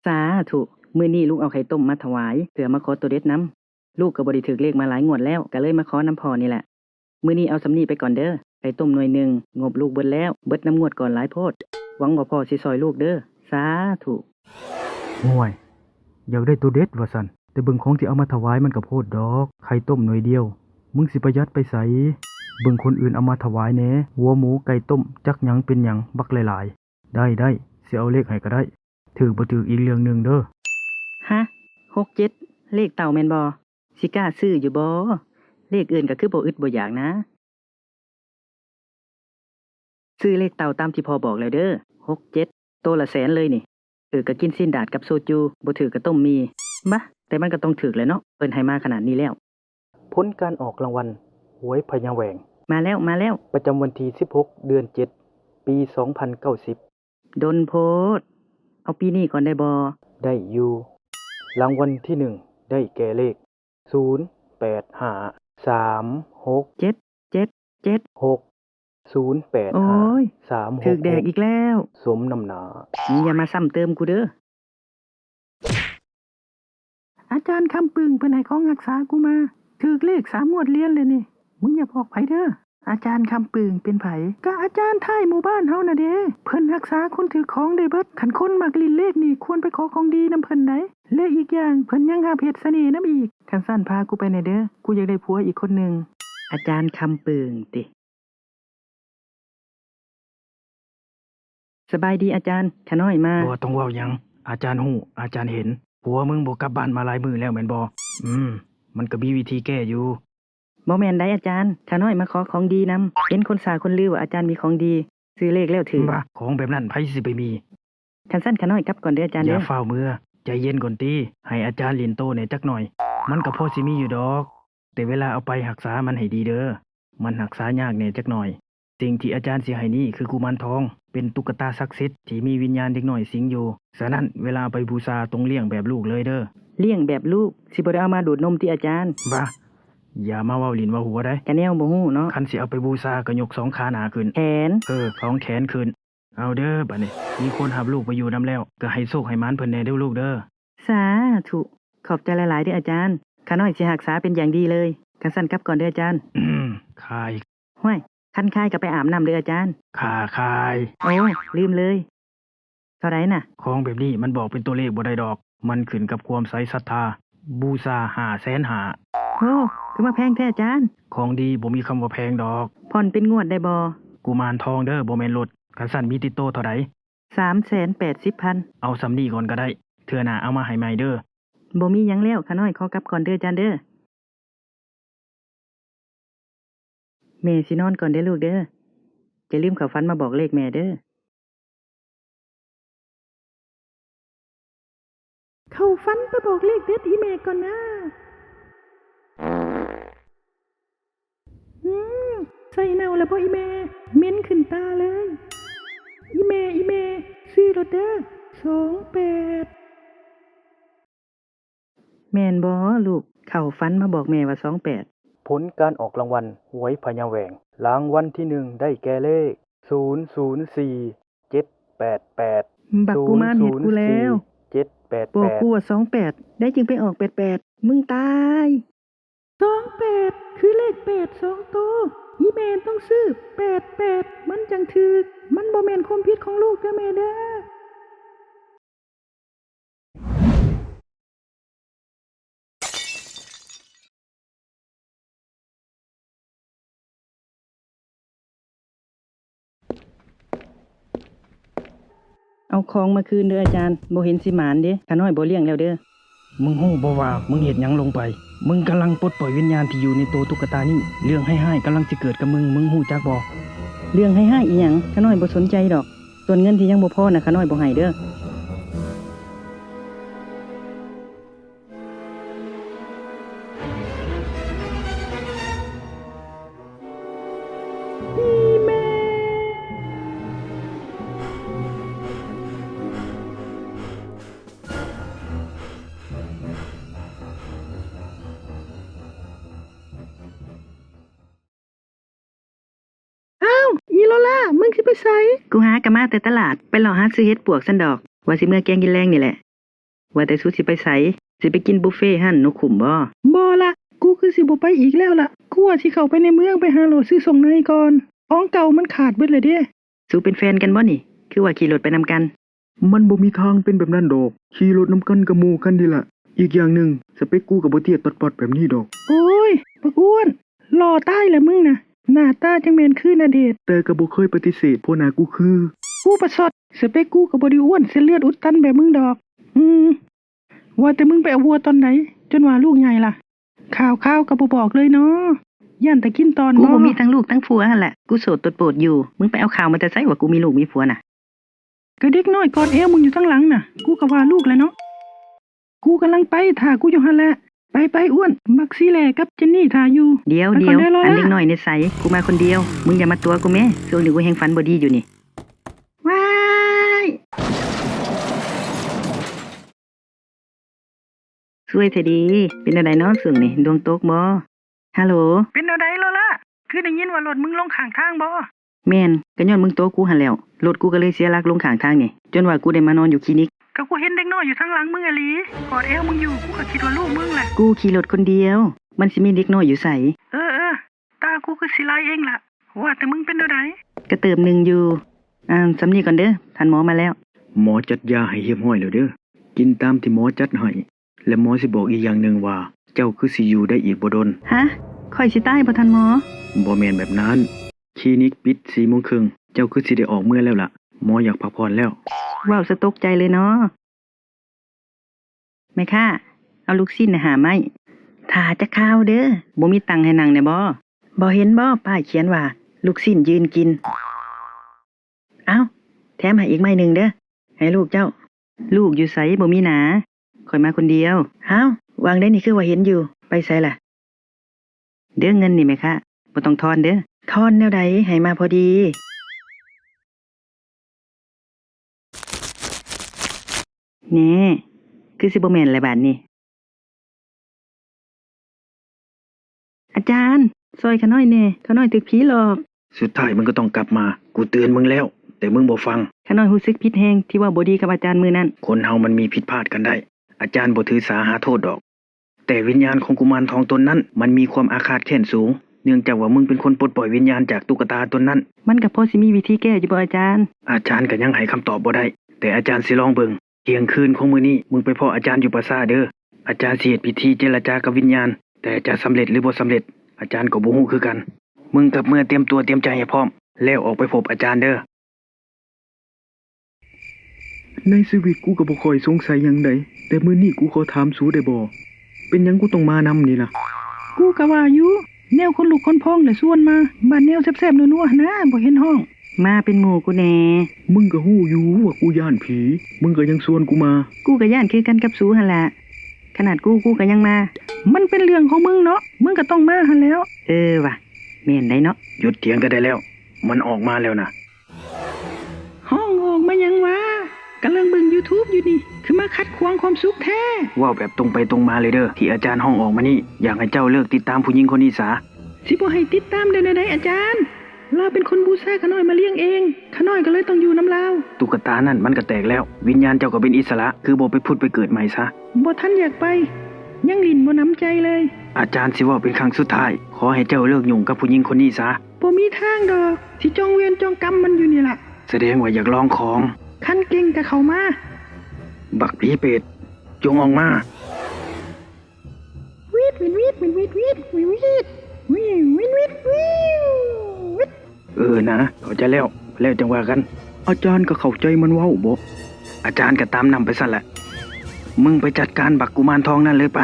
สาธุมื้อนี้ลูกเอาไข่ต้มมาถวายเพื่อมาขอตัวเด็ดนำลูกก็บ่ได้ถูกเลขมาหลายงวดแล้วก็เลยมาขอนำพ่อนี่แหละมื้อนี้เอาส่ำนี้ไปก่อนเด้อไข่ต้มหน่วยหนึ่งงบลูกเบิดแล้วเบิดน้ำงวดก่อนหลายโพดหวังว่าพ่อสิช่วยลูกเด้อสาธุห่วยอยากได้ตัวเด็ดว่าซั่นแต่เบิ่งของที่เอามาถวายมันก็โพดดอกไข่ต้มหน่วยเดียวมึงสิประหยัดไปไสเบิ่งคนอื่นเอามาถวายแหน่หัวหมูไก่ต้มจักหยังเป็นหยังบักหลายๆได้สิเอาเลขให้ก็ได้ถูกบ่ถูกอีกเรื่องหนึงเด้อฮะ67เลขเต่าแม่นบ่สิกล้าซื้ออยู่บ่เลขอื่นก็คือบ่อึดบ่อยากนะซื้อเลขเต่าตามที่พ่อบอกแล้วเด้อ67ตัวละแสนเลยนี่ก็กินสิ้นดาดกับโซจูบ่ถูกก็ต้มมีมะแต่มันก็ต้องถูกแหละเนาะเพิ่นให้มาขนาดนี้แล้วผลการออกรางวัลหวยพญาแหวงมาแล้วประจำวันที่16เดือน7ปี2090ดนโพดเอาปีนี้ก่อนได้บ่ได้อยู่รางวัลที่1ได้แก่เลขโอ้ยถูกแดกอีกแล้วสมน้ำหน้าอย่ามาซ้ำเติมกูเด้ออาจารย์คำปึงเพิ่นให้ของรักษากูมาถูกเลข3งวดเรียนเลยนี่มึงอย่าบอกไผเด้ออาจารย์คำปึงเป็นไผก็อาจารย์ท้ายหมู่บ้านเฮาน่ะเด้เพิ่นรักษาคนถือของได้เบิดคันคนมักลิ้นเลขนี่ควรไปขอของดีนำเพิ่นได้และอีกอย่างเพิ่นยังหาเฮ็ดเสน่ห์นำอีกคันซั่นพากูไปหน่อยเด้อกูอยากได้ผัวอีกคนนึงอาจารย์คำปึงติสบายดีอาจารย์ขะน้อยมาบ่ต้องเว้าหยังอาจารย์ฮู้อาจารย์เห็นผัวมึงบ่กลับบ้านมาหลายมื้อแล้วแม่นบ่มันก็มีวิธีแก้อยู่บ่แม่นได้อาจารย์ขะน้อยมาขอของดีนำเห็นคนสาคนลือว่าอาจารย์มีของดีซื้อเลขแล้วถือว่าของแบบนั้นไผสิไปมีคันซั่นขะน้อยกลับก่อนเด้ออาจารย์อเด้ย่าฟ้าวเมื่อใจเย็นก่อนติให้อาจารย์เล่นโตแหน่จักหน่อยมันก็พอสิมีอยู่ดอกแต่เวลาเอาไปรักษามันให้ดีเด้อมันรักษายากแหน่จักหน่อยสิ่งที่อาจารย์สิให้นี่คือกุมารทองเป็นตุ๊กตาศักดิ์สิทธิ์ที่มีวิญญาณเด็กน้อยสิงอยู่ฉะนั้นเวลาไปบูชาต้องเลี้ยงแบบลูกเลยเด้อเลี้ยงแบบลูกสิบ่ได้เอามาดูดนมติอาจารย์ว่าอย่ามาเว้าลิ้นเว้าหัวได้กะแนวบ่ฮู้เนาะคันสิเอาไปบูชาก็ยก2ขาหน้าขึ้นแขน2แขนขึ้นเอาเด้อบัดนี้มีคนรับลูกไปอยู่นำแล้วก็ให้โชคให้หมานเพิ่นแหน่เด้อลูกเด้อสาธุขอบใจหลายๆเด้ออาจารย์ข้าน้อยสิรักษาเป็นอย่างดีเลยคันซั่นกลับก่อนเด้ออาจารย์คายห้วยคันคายก็ไปอาบน้ำเด้ออาจารย์คายโอ้ลืมเลยเท่าไหร่น่ะของแบบนี้มันบอกเป็นตัวเลขบ่ได้ดอกมันขึ้นกับความใส่ศรัทธาบูชา500,000โอ้คือมาแพงแท้อาจารย์ของดีบ่มีคำว่าแพงดอกผ่อนเป็นงวดได้บ่กุมารทองเด้อบ่แม่นรถคันซั่นมีติดโตเท่าใด380,000เอาซำนี้ก่อนก็ได้เทื่อหน้าเอามาให้ใหม่เด้อบ่มีหยังแล้วข้าน้อยขอกลับก่อนเด้ออาจารย์เด้อแม่สินอนก่อนเด้อลูกเด้ออย่าลืมเข้าฝันมาบอกเลขแม่เด้อเข้าฝันไปบอกเลขเด็ดอีแม่ก่อนนะใส่เน่าแล้วบ่อีแม่เหม็นขึ้นตาเลยอีแม่ซื้อรถเด้อ28แม่นบ่ลูกเข้าฝันมาบอกแม่ว่า28ผลการออกรางวัลหวยพญาแหวงรางวัลที่1ได้แก่เลข004788บักกุมารเฮ็ดกูแล้ว788บอกกูว่า28ได้จึงไปออก88มึงตาย28คือเลข8 2ตัวอีแม่ต้องซื้อ88มันจังถูกมันบ่แม่นความผิดของลูกเด้อแม่เด้อเอาของมาคืนเด้ออาจารย์บ่เห็นสิหมานเด้ข้าน้อยบ่เลี้ยงแล้วเด้อมึงฮู้บ่ว่ามึงเฮ็ดหยังลงไปมึงกำลังปลดปล่อยวิญญาณที่อยู่ในตัวตุ๊กตานี่เรื่องให้ๆกำลังสิเกิดกับมึงฮู้จักบ่เรื่องให้ๆอีหยังข้าน้อยบ่สนใจดอกส่วนเงินที่ยังบ่พอน่ะข้าน้อยบ่ให้เด้ออีโลล่ามึงสิไปไสกูหากะมาแต่ตลาดไปหล่อหาซื้อเฮ็ดปวกซั่นดอกว่าสิเมื่อแกงกินแรงนี่แหละ ว่าแต่สูสิไปไสสิไปกินบุฟเฟ่ต์หั่นนกขุมบ่ บ่ละกูคือสิบ่ไปอีกแล้วล่ะกูว่าสิเข้าไปในเมืองไปหาโหลดซื้อส่งในก่อนของเก่ามันขาดเบิดเลยเด้ สูเป็นแฟนกันบ่นี่ คือว่าขี่รถไปนำกัน มันบ่มีทางเป็นแบบนั้นดอก ขี่รถนำกันกับหมู่กันดีล่ะ อีกอย่างหนึ่งสเปคกูกับบ่เตี้ยตอดๆแบบนี้ดอก โอ้ยบักอ้วนหล่อตายแหละมึงน่ะหน้าตาจังแม่นคือณเดชน์ แต่ก็บ่เคยปฏิเสธเพราะหน้ากูคือ กูประสดสเปคกูก็บ่ได้อ้วนเส้นเลือดอุดตันแบบมึงดอก ว่าแต่มึงไปเอาวัวตอนไหน จนว่าลูกใหญ่ล่ะข่าวก็บ่บอกเลยเนาะย่านแต่กินตอน กูบ่มีทั้งลูกทั้งผัวหั่นแหละ กูโสดตดโปดอยู่ มึงไปเอาข่าวมาแต่ไสว่ากูมีลูกมีผัวน่ะ ก็เด็กน้อยกอดเอวมึงอยู่ทั้งหลังน่ะ กูก็ว่าลูกแล้วเนาะกูกำลังไปถ่ากูอยู่หั่นแหละไปอ้วนมักซีแลกับเจนนี่ถ่าอยู่ เดี๋ยว ไป เดี๋ ก่ ย อน ว เด้อโลล่ะ อันเล็กน้อยในไสกูมาคนเดียว มึงอย่ามาตัวกูแม่ช่วงนี้กูแฮงฝันบ่ดีอยู่นี่ ว้ายสวยแท้ดี เป็นจังไดเนาะช่วงนี้ดวงตกบ่ฮัลโหล เป็นเอาไดโลล่ะคือได้ยินว่ารถมึงลงข้างทางบ่ แม่นก็ย้อนมึงโตกูหันแหล้วรถกูก็เลยเสียหลักลงข้างทางนี่จนว่ากูได้มานอนอยู่คลินิก ก็กูเห็นเด็กน้อยอยู่ทั้งหลังมึงอะลีกอดเอวมึงอยู่กูก็คิดว่าลูกมึงแหละ กูขี่รถคนเดียว มันสิมีเด็กน้อยอยู่ใส เออตากูคือสิลายเองล่ะว่าแต่มึงเป็นเอาได ก็เติมหนึ่งอยู่สำนีก่อนเด้อท่านหมอมาแล้ว หมอจัดยาให้เรียบร้อยแล้วเด้อ กินตามที่หมอจัดให้ และหมอสิบอกอีกอย่างหนึ่งว่า เจ้าคือสิอยู่ได้อีกบ่ดน ฮะค่อยสิตายบ่ท่านหมอ บ่แม่นแบบนั้น คลินิกปิด4:30นเจ้าคือสิได้ออกเมื่อแล้วล่ะ หมออยากพักผ่อนแล้ว ว้าวสะตกใจเลยเนาะแม่ค่ะเอาลูกชิ้นน่ะหาไหมถ้าจะข้าวเด้อบ่มีตังค์ให้นั่งแน่บ่เห็นบ่ป้ายเขียนว่า ลูกชิ้นยืนกิน เอ้าแถมให้อีกไม้หนึ่งเด้อให้ลูกเจ้า ลูกอยู่ไสบ่มีหนาข่อยมาคนเดียวเอ้าวางได้นี่คือว่าเห็นอยู่ ไปไสล่ะ เด้อเงินนี่แม่ค่ะบ่ต้องทอนเด้อทอนแนวใดให้มาพอดีแหน่คือสิบ่แม่นแหละบาดนี้ อาจารย์ซอยขาน้อยแหน่ขาน้อยถึกผีหลอก สุดท้ายมึงก็ต้องกลับมา กูเตือนมึงแล้ว แต่มึงบ่ฟัง ขาน้อยรู้สึกผิดแฮงที่ว่าบ่ดีกับอาจารย์มื้อนั้น คนเฮามันมีผิดพลาดกันได้ อาจารย์บ่ถือสาหาโทษดอก แต่วิญญาณของกุมารทองตนนั้น มันมีความอาฆาตแค้นสูง เนื่องจากว่ามึงเป็นคนปลดปล่อยวิญญาณจากตุ๊กตาตนนั้น มันก็พอสิมีวิธีแก้อยู่บ่อาจารย์ อาจารย์ก็ยังให้คำตอบบ่ได้ แต่อาจารย์สิลองเบิ่งเที่ยงคืนของมื้อนี้มึงไปพบอาจารย์อยู่ปราสาทเด้อ อาจารย์สิเฮ็ดพิธีเจรจากับวิญญาณ แต่จะสำเร็จหรือบ่สำเร็จ อาจารย์ก็บ่ฮู้คือกัน มึงกับเมื่อเตรียมตัวเตรียมใจให้พร้อม แล้วออกไปพบอาจารย์เด้อ ในชีวิตกูก็บ่ค่อยสงสัยหยังใดแต่มื้อนี้กูขอถามสูได้บ่เป็นหยังกูต้องมานำนี่ล่ะ กูก็ว่าอยู่แนวคนลูกคนพ้องเลยส่วนมาบ้านแนวแซ่บๆนัวๆนะบ่เห็นห้อง มาเป็นหมู่กูแหน่ มึงก็ฮู้อยู่ว่ากูย่านผี มึงก็ยังชวนกูมา กูก็ย่านคือกันกับสูหั่นล่ะขนาดกูก็ยังมา มันเป็นเรื่องของมึงเนาะมึงก็ต้องมาหั่นแล้ว ว่ะแม่นได้เนาะ หยุดเถียงกันได้แล้ว มันออกมาแล้วนะ ห้องออกมายังวะกำลังเบิ่ง YouTube อยู่นี่ คือมาขัดขวางความสุขแท้ ว่าวแบบตรงไปตรงมาเลยเด้อที่อาจารย์ห้องออกมานี่อยากให้เจ้าเลิกติดตามผู้หญิงคนนี้ซะ สิบ่ให้ติดตามได้อาจารย์เราเป็นคนบูชาขาน้อยมาเลี้ยงเองขาน้อยก็เลยต้องอยู่น้ำลาว ตุ๊กตานั่นมันก็แตกแล้ว วิญญาณเจ้าก็เป็นอิสระ คือบ่ไปพุดไปเกิดใหม่ซะ บ่ทันอยากไป ยังลิ้นบ่น้ำใจเลย อาจารย์สิเว่าเป็นครั้งสุดท้าย ขอให้เจ้าเลิกยุ่งกับผู้หญิงคนนี้ซะ บ่มีทางดอกสิจองเวรจองกรรมมันอยู่นี่ล่ะ แสดงว่าอยากลองของ คันเก่งก็เข้ามา บักผีเป็ดจงออกมา วีดวิดวิด นะเข้าใจแล้วจังว่ากัน อาจารย์ก็เข้าใจมันเว้าบ่อาจารย์ก็ตามนำไปซะแหละ มึงไปจัดการบักกุมารทองนั่นเลยไป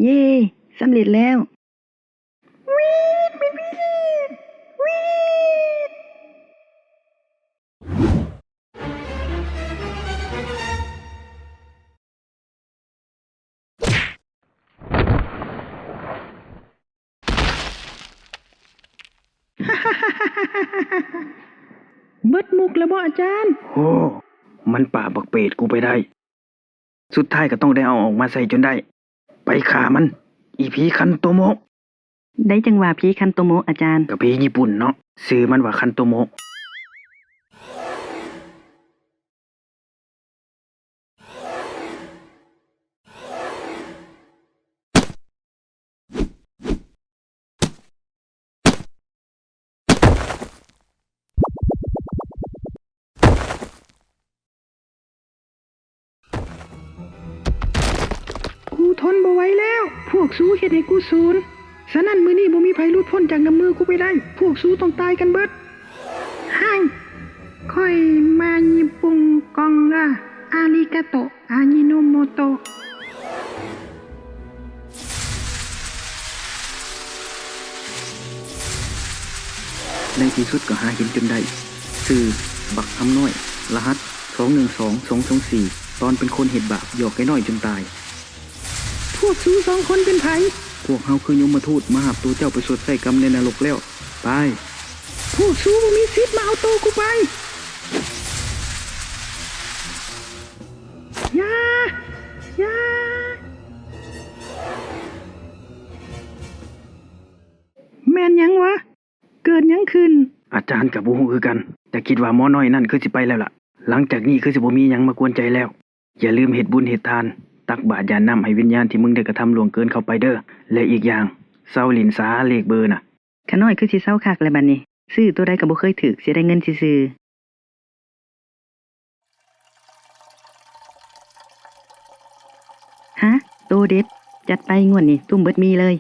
เย่สำเร็จแล้ว เบิดมุกแล้วบ่อาจารย์ โอ้มันป่าบักเป็ดกูไปได้ สุดท้ายก็ต้องได้เอาออกมาใส่จนได้ ไปฆ่ามัน อีผีคันโตโมะ ได้จังหวะผีคันโตโมะอาจารย์ กับพี่ญี่ปุ่นเนาะซื้อมันว่าคันโตโมะกูทนบ่ไหวแล้ว พวกสู้เฮ็ดให้กูสูญฉะนั้นมื้อนี้บ่มีไผหลุดพ้นจากน้ำมือกูไปได้ พวกสู้ต้องตายกันเบิดให้ค่อยมาญี่ปุ่งกองละอาริกาโตอายิโนโมโตะ ในที่สุดก็หาเห็นจนได้ชื่อบักคำน้อย รหัส212224ตอนเป็นคนเห็ดบาปหยอกไอ้น้อยจนตาย พวกสู้สองคนเป็นไผ พวกเฮาคือยมทูตมาหาตัวเจ้าไปสวดใส่กรรมในนรกแล้ว ไป พวกสู้บ่มีสิทธิ์มาเอาตัวกูไปอย่าอย่าแม่นหยังวะ เกิดหยังขึ้น อาจารย์กับบ่ฮู้คือกัน แต่คิดว่าหมอน้อยนั่นคือสิไปแล้วล่ะ หลังจากนี้คือสิบ่มีหยังมากวนใจแล้ว อย่าลืมเฮ็ดบุญเฮ็ดทาน ตักบาตรยาน้ำให้วิญญาณที่มึงได้กระทำล่วงเกินเข้าไปเด้อ และอีกอย่างเซาหลินสาเลขเบอร์น่ะ ขาน้อยคือสิเศร้าคักแล้วบัดนี้ ซื้อตัวใดก็บ่เคยถึกเสียได้เงินซื่อๆฮะ โตเด็ด จัดไปงวดนี้ทุ่มเบิดมีเลย